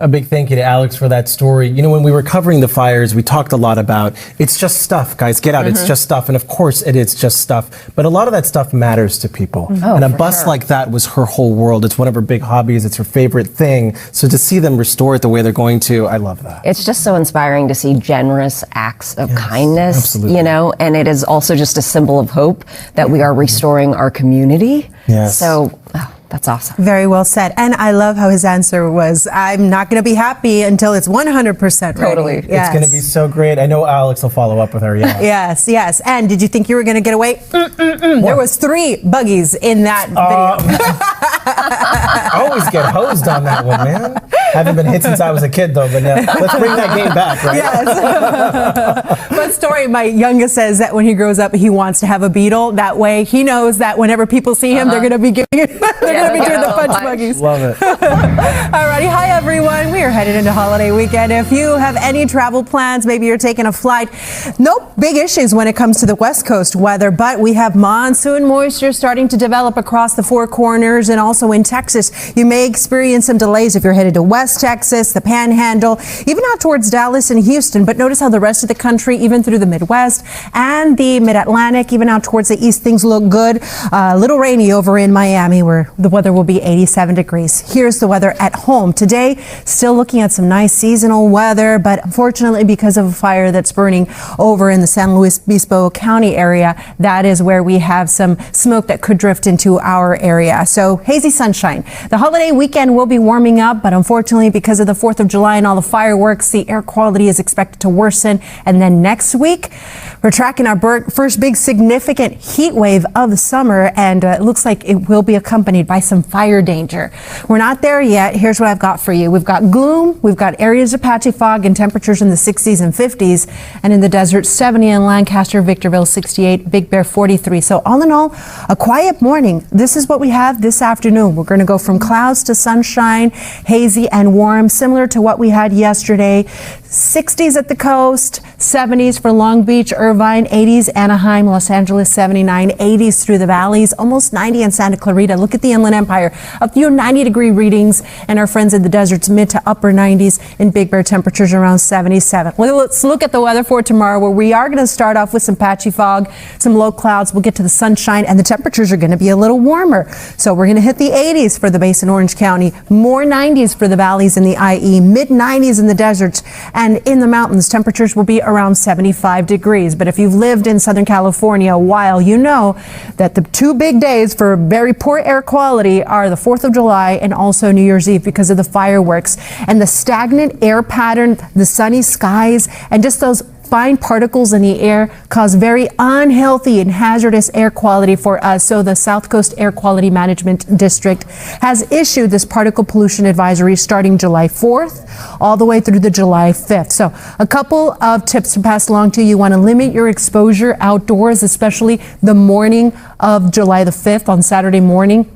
A big thank you to Alex for that story. You know, when we were covering the fires, we talked a lot about it's just stuff, guys. Get out. It's just stuff. And of course, it is just stuff. But a lot of that stuff matters to people. And a bus like that was her whole world. It's one of her big hobbies. It's her favorite thing. So to see them restore it the way they're going to, I love that. It's just so inspiring to see generous acts of kindness, absolutely. you know, and it is also just a symbol of hope that we are restoring our community. Yes. So, that's awesome. Very well said. And I love how his answer was, I'm not going to be happy until it's 100% ready. Totally. Yes. It's going to be so great. I know Alex will follow up with her. Yeah. Yes. And did you think you were going to get away? There was 3 buggies in that video. I always get hosed on that one, man. Haven't been hit since I was a kid, though. But let's bring that game back, right? Yes. But story, my youngest says that when he grows up, he wants to have a beetle. That way, he knows that whenever people see him, they're going to be giving it. They're going to be doing the punch buggies. Love it. Alrighty, hi everyone. We are headed into holiday weekend. If you have any travel plans, maybe you're taking a flight. No big issues when it comes to the West Coast weather, but we have monsoon moisture starting to develop across the Four Corners and also in Texas. You may experience some delays if you're headed to West Texas, the Panhandle, even out towards Dallas and Houston. But notice how the rest of the country, even through the Midwest and the Mid-Atlantic, even out towards the east, things look good. A little rainy over in Miami, where the weather will be 87 degrees. Here's the weather at home. Today, still looking at some nice seasonal weather, but unfortunately, because of a fire that's burning over in the San Luis Obispo County area, that is where we have some smoke that could drift into our area. So hazy sunshine. The holiday weekend will be warming up, but unfortunately, because of the 4th of July and all the fireworks, the air quality is expected to worsen. And then next week, we're tracking our first big significant heat wave of the summer, and it looks like it will be accompanied by some fire danger. We're not there yet. Here's what I've got for you. We've got gloom, we've got areas of patchy fog and temperatures in the 60s and 50s, and in the desert 70 in Lancaster, Victorville 68, Big Bear 43. So all in all, a quiet morning. This is what we have this afternoon. We're going to go from clouds to sunshine, hazy and warm, similar to what we had yesterday. 60s at the coast, 70s for Long Beach, Irvine, 80s Anaheim, Los Angeles 79, 80s through the valleys, almost 90 in Santa Clarita. Look at the Inland Empire, a few 90-degree readings, and our friends in the deserts, mid to upper 90s, in Big Bear temperatures around 77. Well, let's look at the weather for tomorrow, where we are going to start off with some patchy fog, some low clouds. We'll get to the sunshine, and the temperatures are going to be a little warmer. So we're going to hit the 80s for the base in Orange County, more 90s for the valleys in the IE, mid 90s in the deserts, and in the mountains, temperatures will be around 75 degrees. But if you've lived in Southern California a while, you know that the 2 big days for very poor air quality are the 4th of July and also New Year's Eve because of the fireworks. And the stagnant air pattern, the sunny skies, and just those fine particles in the air cause very unhealthy and hazardous air quality for us. So the South Coast Air Quality Management District has issued this particle pollution advisory starting July 4th all the way through the July 5th. So a couple of tips to pass along to you. You want to limit your exposure outdoors, especially the morning of July the 5th on Saturday morning,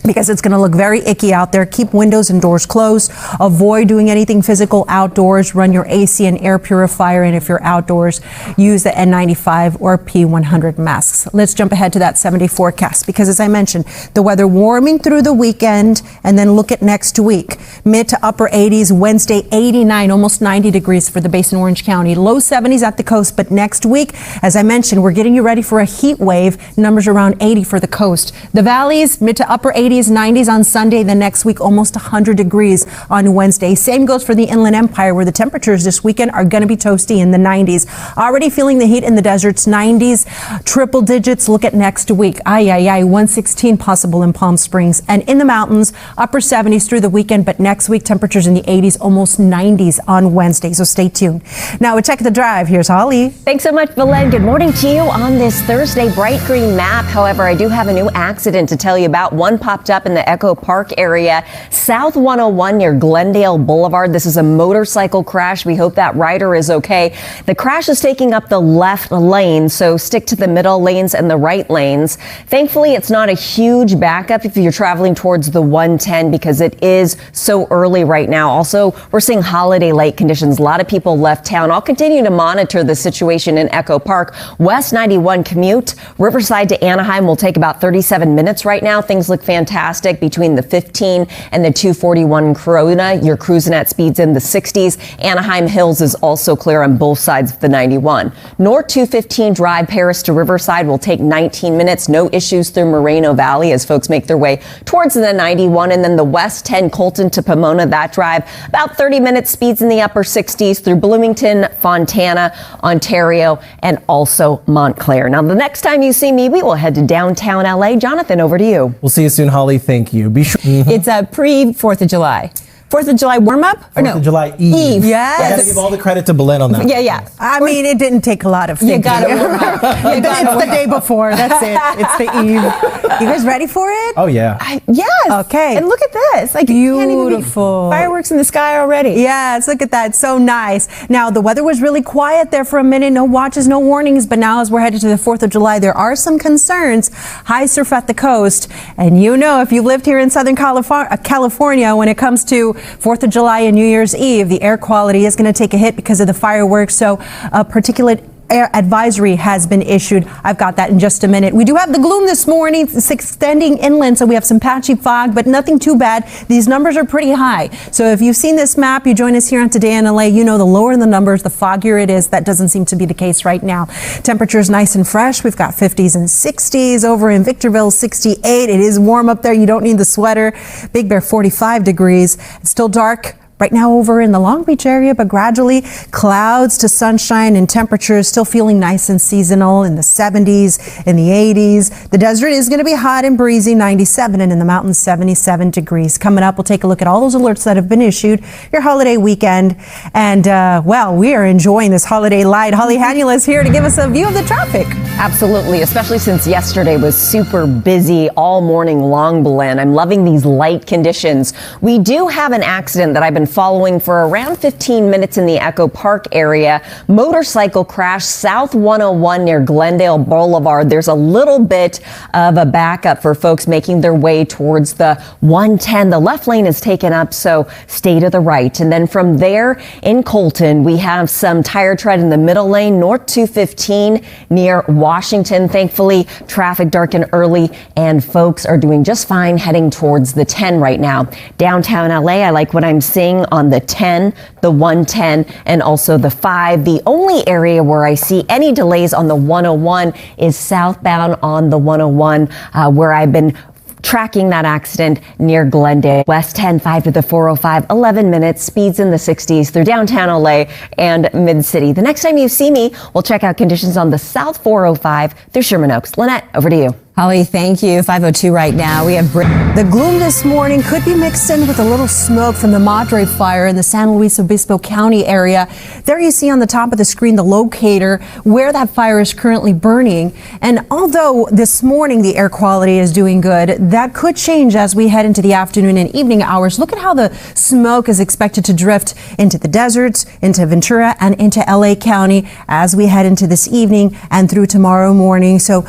because it's going to look very icky out there. Keep windows and doors closed. Avoid doing anything physical outdoors. Run your AC and air purifier. And if you're outdoors, use the N95 or P100 masks. Let's jump ahead to that 7-day forecast, because as I mentioned, the weather warming through the weekend, and then look at next week. Mid to upper 80s, Wednesday 89, almost 90 degrees for the base in Orange County. Low 70s at the coast, but next week, as I mentioned, we're getting you ready for a heat wave. Numbers around 80 for the coast. The valleys, mid to upper 80s, 90s on Sunday. The next week, almost 100 degrees on Wednesday. Same goes for the Inland Empire, where the temperatures this weekend are going to be toasty in the 90s. Already feeling the heat in the deserts, 90s, triple digits. Look at next week. 116 possible in Palm Springs. And in the mountains, upper 70s through the weekend, but next week, temperatures in the 80s, almost 90s on Wednesday. So stay tuned. Now we check the drive. Here's Holly. Thanks so much, Belen. Good morning to you on this Thursday bright green map. However, I do have a new accident to tell you about. One popped up in the Echo Park area, South 101 near Glendale Boulevard. This is a motorcycle crash. We hope that rider is okay. The crash is taking up the left lane, so stick to the middle lanes and the right lanes. Thankfully, it's not a huge backup if you're traveling towards the 110, because it is so early right now. Also, we're seeing holiday light conditions. A lot of people left town. I'll continue to monitor the situation in Echo Park. West 91 commute, Riverside to Anaheim will take about 37 minutes right now. Things look fantastic fantastic between the 15 and the 241 Corona. You're cruising at speeds in the 60s. Anaheim Hills is also clear on both sides of the 91. North 215 Drive Paris to Riverside will take 19 minutes. No issues through Moreno Valley as folks make their way towards the 91. And then the West 10 Colton to Pomona, that drive about 30 minutes, speeds in the upper 60s through Bloomington, Fontana, Ontario, and also Montclair. Now, the next time you see me, we will head to downtown LA. Jonathan, over to you. We'll see you soon, Holly. Thank you. Be sure. It's a pre-4th of July. 4th of July warm-up? Or 4th of July Eve. Yes. I gotta give all the credit to Belen on that. Yeah. I mean, it didn't take a lot of thinking. You got it warm up. It's the day before. That's it. It's the eve. You guys ready for it? Oh, yeah. Yes. Okay. And look at this. Like, Beautiful. Fireworks in the sky already. Yes, look at that. So nice. Now, the weather was really quiet there for a minute. No watches, no warnings. But now as we're headed to the 4th of July, there are some concerns. High surf at the coast. And you know, if you lived here in Southern California, when it comes to 4th of July and New Year's Eve, the air quality is going to take a hit because of the fireworks. So a particulate air advisory has been issued. I've got that in just a minute. We do have the gloom this morning. It's extending inland, so we have some patchy fog, but nothing too bad. These numbers are pretty high. So if you've seen this map, you join us here on Today in LA, you know the lower the numbers, the foggier it is. That doesn't seem to be the case right now. Temperatures nice and fresh. We've got 50s and 60s over in Victorville, 68. It is warm up there. You don't need the sweater. Big Bear, 45 degrees. It's still dark right now over in the Long Beach area, but gradually clouds to sunshine and temperatures still feeling nice and seasonal in the 70s, in the 80s. The desert is going to be hot and breezy, 97, and in the mountains, 77 degrees. Coming up, we'll take a look at all those alerts that have been issued, your holiday weekend. And, well, we are enjoying this holiday light. Holly Hannula is here to give us a view of the traffic. Absolutely, especially since yesterday was super busy all morning long, Belen. I'm loving these light conditions. We do have an accident that I've been following for around 15 minutes in the Echo Park area. Motorcycle crash South 101 near Glendale Boulevard. There's a little bit of a backup for folks making their way towards the 110. The left lane is taken up, so stay to the right. And then from there in Colton, we have some tire tread in the middle lane, North 215 near Washington. Thankfully, traffic darkened early and folks are doing just fine heading towards the 10 right now. Downtown LA, I like what I'm seeing on the 10, the 110, and also the 5. The only area where I see any delays on the 101 is southbound on the 101, where I've been tracking that accident near Glendale. West 10, 5 to the 405, 11 minutes, speeds in the 60s through downtown LA and Mid-City. The next time you see me, we'll check out conditions on the South 405 through Sherman Oaks. Lynette, over to you. Holly, thank you. 5:02 right now. We have The gloom this morning could be mixed in with a little smoke from the Madre fire in the San Luis Obispo County area. There you see on the top of the screen the locator where that fire is currently burning. And although this morning the air quality is doing good, that could change as we head into the afternoon and evening hours. Look at how the smoke is expected to drift into the deserts, into Ventura, and into LA County as we head into this evening and through tomorrow morning. So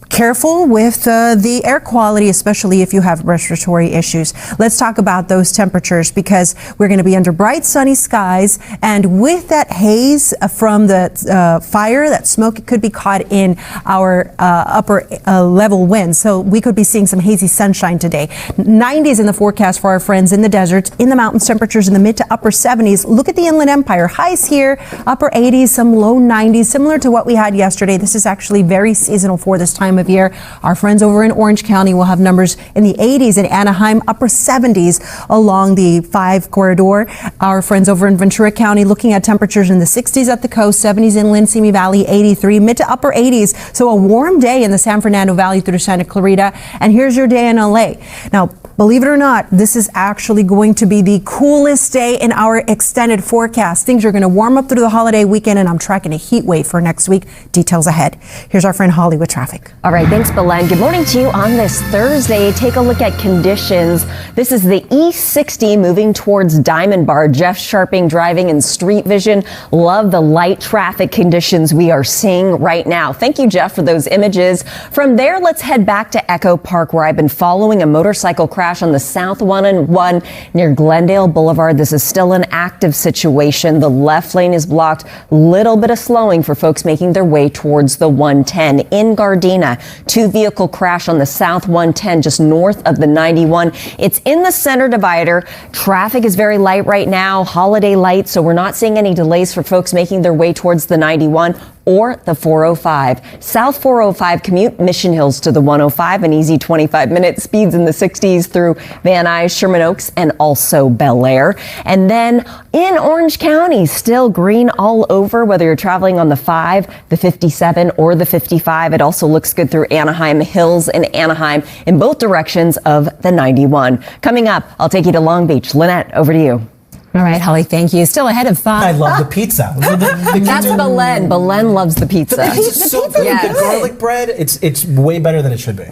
careful with the air quality, especially if you have respiratory issues. Let's talk about those temperatures because we're going to be under bright sunny skies, and with that haze from the fire, that smoke could be caught in our upper level winds. So we could be seeing some hazy sunshine today. 90s in the forecast for our friends in the deserts. In the mountains, temperatures in the mid to upper 70s. Look at the Inland Empire. Highs here, upper 80s, some low 90s, similar to what we had yesterday. This is actually very seasonal for this time of year. Our friends over in Orange County will have numbers in the 80s, in Anaheim, upper 70s along the 5 corridor. Our friends over in Ventura County looking at temperatures in the 60s at the coast, 70s inland, Simi Valley, 83, mid to upper 80s. So a warm day in the San Fernando Valley through Santa Clarita. And here's your day in LA. Now, believe it or not, this is actually going to be the coolest day in our extended forecast. Things are going to warm up through the holiday weekend, and I'm tracking a heat wave for next week. Details ahead. Here's our friend Holly with traffic. All right, thanks, Belen. Good morning to you on this Thursday. Take a look at conditions. This is the E60 moving towards Diamond Bar. Jeff Sharping driving in Street Vision. Love the light traffic conditions we are seeing right now. Thank you, Jeff, for those images. From there, let's head back to Echo Park, where I've been following a motorcycle crash crash on the South 101 near Glendale Boulevard. This is still an active situation. The left lane is blocked. Little bit of slowing for folks making their way towards the 110. In Gardena, 2-vehicle crash on the South 110 just north of the 91. It's in the center divider. Traffic is very light right now, holiday light, so we're not seeing any delays for folks making their way towards the 91 or the 405. South 405 commute Mission Hills to the 105, an easy 25-minute, speeds in the 60s through Van Nuys, Sherman Oaks, and also Bel Air. And then in Orange County, still green all over, whether you're traveling on the 5, the 57, or the 55. It also looks good through Anaheim Hills and Anaheim in both directions of the 91. Coming up, I'll take you to Long Beach. Lynette, over to you. All right, Holly, thank you. Still ahead of 5. I love the pizza. That's Belen. Belen loves the pizza. The pizza's so good. Yes. The garlic bread, it's way better than it should be.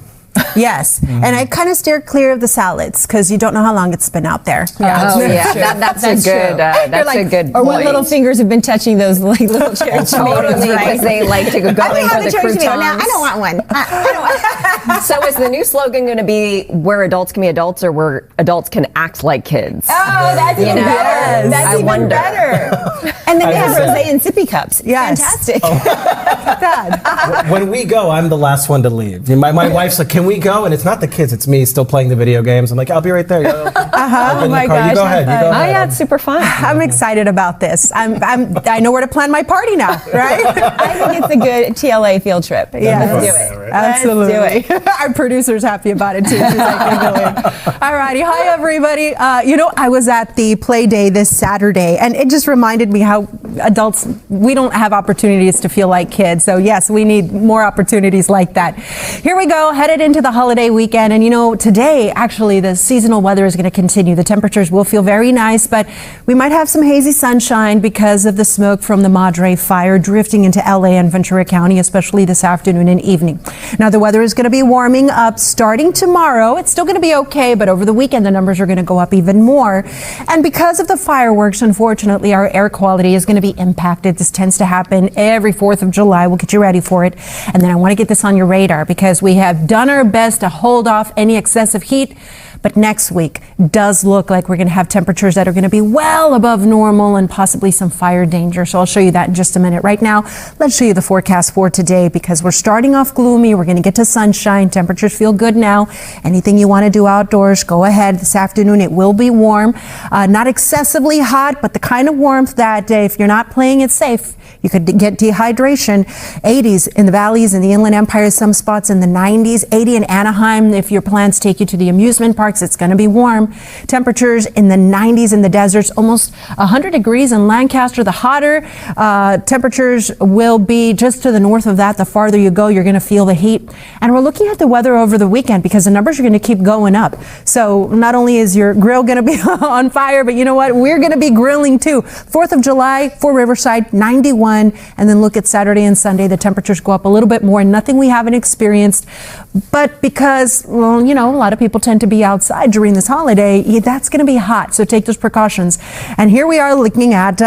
Yes, and I kind of steer clear of the salads because you don't know how long it's been out there. Oh, yeah, that's a good. That's a good. Or point. what little fingers have been touching those like little cherry tomatoes, Totally, right? because they like to go in for the croutons. Now, I don't want one. I don't want. So is the new slogan going to be where adults can be adults or where adults can act like kids? Oh, that's even better. That's I even wonder. better. And then they have rosé and sippy cups. Yes. Fantastic. When we go, I'm the last one to leave. My wife's like, "Can we go?" And it's not the kids, it's me still playing the video games. I'm like, "I'll be right there." Oh my gosh. You go ahead. Oh yeah, it's super fun. I'm excited about this. I know where to plan my party now, right? I think it's a good TLA field trip. Yes. Let's do it. Absolutely. Let's do it. Our producer's happy about it too. She's like, all righty. Hi, everybody. I was at the play day this Saturday, and it just reminded me how adults, we don't have opportunities to feel like kids. So yes, we need more opportunities like that. Here we go, headed into the holiday weekend. And today, actually, the seasonal weather is going to continue. The temperatures will feel very nice, but we might have some hazy sunshine because of the smoke from the Madre fire drifting into LA and Ventura County, especially this afternoon and evening. Now, the weather is going to be warming up starting tomorrow. It's still going to be okay, but over the weekend, the numbers are going to go up even more. And because of the fireworks, unfortunately, our air quality is going to be impacted. This tends to happen every 4th of July. We'll get you ready for it. And then I want to get this on your radar because we have done our best to hold off any excessive heat. But next week does look like we're going to have temperatures that are going to be well above normal and possibly some fire danger. So I'll show you that in just a minute. Right now, let's show you the forecast for today because we're starting off gloomy. We're going to get to sunshine. Temperatures feel good now. Anything you want to do outdoors, go ahead. This afternoon, it will be warm. Not excessively hot, but the kind of warmth that if you're not playing it safe, you could get dehydration. 80s in the valleys in the Inland Empire, some spots in the 90s. 80 in Anaheim. If your plans take you to the amusement parks, it's going to be warm. Temperatures in the 90s in the deserts, almost 100 degrees in Lancaster. The hotter temperatures will be just to the north of that. The farther you go, you're going to feel the heat. And we're looking at the weather over the weekend because the numbers are going to keep going up. So not only is your grill going to be on fire, but you know what? We're going to be grilling too. 4th of July for Riverside, 91. And then look at Saturday and Sunday. The temperatures go up a little bit more. Nothing we haven't experienced. But because, well, a lot of people tend to be outside during this holiday, that's going to be hot. So take those precautions. And here we are looking at,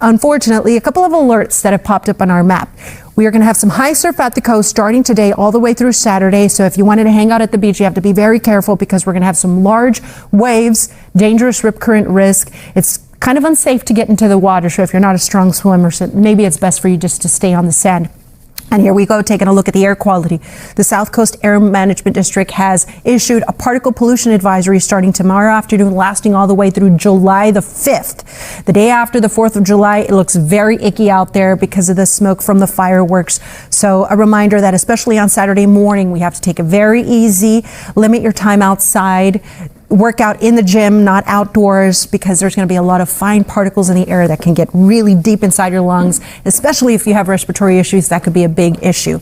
unfortunately, a couple of alerts that have popped up on our map. We are going to have some high surf at the coast starting today all the way through Saturday. So if you wanted to hang out at the beach, you have to be very careful because we're going to have some large waves, dangerous rip current risk. It's kind of unsafe to get into the water. So if you're not a strong swimmer, so maybe it's best for you just to stay on the sand. And here we go, taking a look at the air quality. The South Coast Air Management District has issued a particle pollution advisory starting tomorrow afternoon, lasting all the way through July the 5th. The day after the 4th of July, it looks very icky out there because of the smoke from the fireworks. So a reminder that especially on Saturday morning, we have to take it very easy, limit your time outside, work out in the gym, not outdoors, because there's going to be a lot of fine particles in the air that can get really deep inside your lungs, especially if you have respiratory issues. That could be a big issue.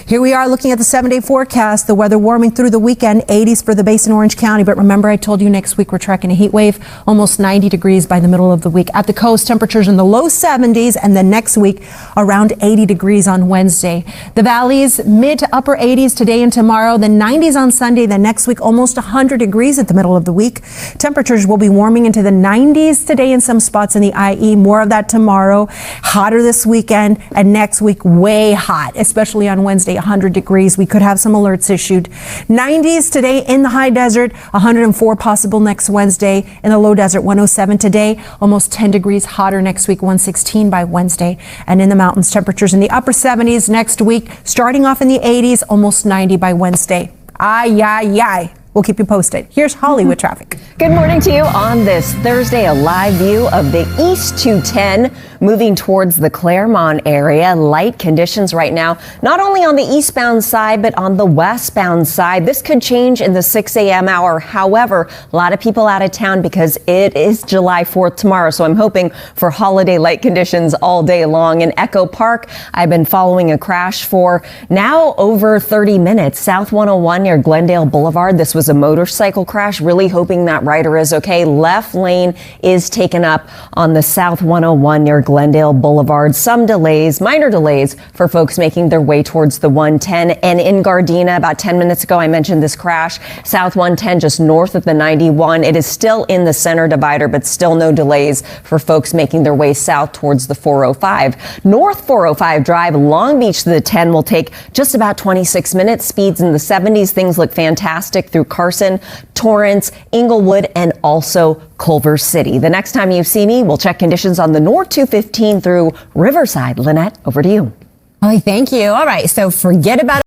Here we are looking at the 7-day forecast. The weather warming through the weekend, 80s for the base in Orange County. But remember, I told you next week we're tracking a heat wave, almost 90 degrees by the middle of the week. At the coast, temperatures in the low 70s, and then next week around 80 degrees on Wednesday. The valleys, mid to upper 80s today and tomorrow, then 90s on Sunday, then next week almost 100 degrees at the middle middle of the week. Temperatures will be warming into the 90s today in some spots in the IE. More of that tomorrow. Hotter this weekend, and next week way hot, especially on Wednesday, 100 degrees. We could have some alerts issued. 90s today in the high desert, 104 possible next Wednesday. In the low desert, 107 today. Almost 10 degrees hotter next week, 116 by Wednesday. And in the mountains, temperatures in the upper 70s next week, starting off in the 80s, almost 90 by Wednesday. Ay, ay, ay. We'll keep you posted. Here's Holly with traffic. Good morning to you on this Thursday. A live view of the East 210 moving towards the Claremont area. Light conditions right now, not only on the eastbound side, but on the westbound side. This could change in the 6 a.m. hour. However, a lot of people out of town because it is July 4th tomorrow. So I'm hoping for holiday light conditions all day long. In Echo Park, I've been following a crash for now over 30 minutes. South 101 near Glendale Boulevard. This was a motorcycle crash. Really hoping that rider is okay. Left lane is taken up on the South 101 near Glendale Boulevard. Some delays, minor delays for folks making their way towards the 110. And in Gardena, about 10 minutes ago, I mentioned this crash. South 110 just north of the 91. It is still in the center divider, but still no delays for folks making their way south towards the 405. North 405 Drive, Long Beach to the 10 will take just about 26 minutes. Speeds in the 70s. Things look fantastic through Carson, Torrance, Inglewood, and also Culver City. The next time you see me, we'll check conditions on the North 215 through Riverside. Lynette, over to you. Holly, thank you. All right, so forget about